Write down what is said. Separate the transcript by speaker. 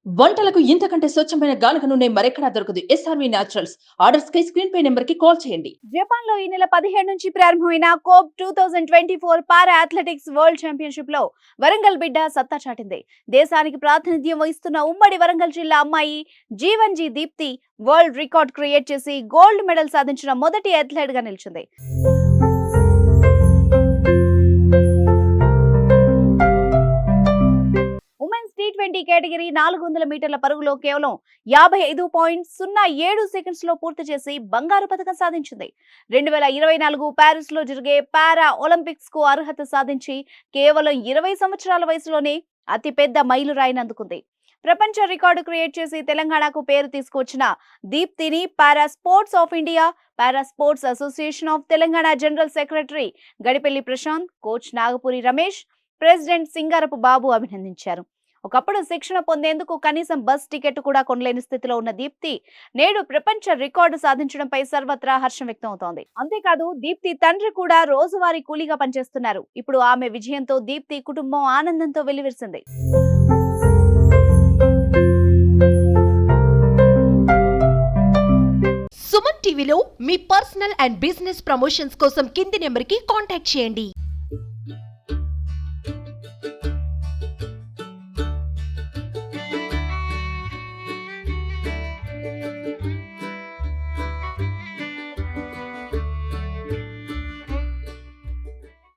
Speaker 1: వంటలకు ఇంతకంటే స్వచ్ఛమైన గానుగ నూనె మరెక్కడా దొరకదు. SRV naturals. ఆర్డర్స్ కై స్క్రీన్ పై నెంబర్ కి కాల్ చేయండి.
Speaker 2: జపాన్ లో ఈ నెల 17 నుంచి ప్రారంభమైన కోప్ 2024 పారా అథ్లెటిక్స్ వరల్డ్ ఛాంపియన్షిప్ లో వరంగల్ బిడ్డ సత్తా చాటింది. దేశానికి ప్రాతినిధ్యం వహిస్తున్న ఉమ్మడి వరంగల్ జిల్లా అమ్మాయి Jeevanji Deepthi world record create చేసి గోల్డ్ మెడల్ సాధించిన మొదటి అథ్లెట్ గా నిలిచింది. T20 కేటగిరీ 400 మీటర్ల పరుగులో కేవలం 55.07 సెకండ్స్ లో పూర్తి చేసి బంగారు పతకం సాధించింది. 2024 ప్యారిస్ లో జరిగే పారా ఒలింపిక్స్ కు అర్హత సాధించి కేవలం 20 సంవత్సరాల వయసులోనే అతిపెద్ద మైలురాయిని అందుకుంది. ప్రపంచ రికార్డు క్రియేట్ చేసి తెలంగాణకు పేరు తీసుకొచ్చిన దీప్తిని para sports of India, para sports association of Telangana general secretary Gadipelli Prashanth, coach Nagapuri Ramesh, president Singarapu Babu అభినందించారు. ఒకప్పుడు శిక్షణ పొందేందుకు కనీసం బస్ టికెట్ కూడా కొనలేని స్థితిలో ఉన్న దీప్తి నేడు ప్రపంచ రికార్డు సాధించడంపై సర్వత్రా హర్షం వ్యక్తం అవుతోంది. అంతేకాదు దీప్తి తండ్రి కూడా రోజువారీ కూలీగా పనిచేస్తున్నారు. ఇప్పుడు ఆమె విజయంతో దీప్తి కుటుంబం ఆనందంతో వెల్లివిరిసింది.
Speaker 3: సుమన్ టీవీలో మీ పర్సనల్ అండ్ బిజినెస్ ప్రమోషన్స్ కోసం కింది నెంబర్కి కాంటాక్ట్ చేయండి.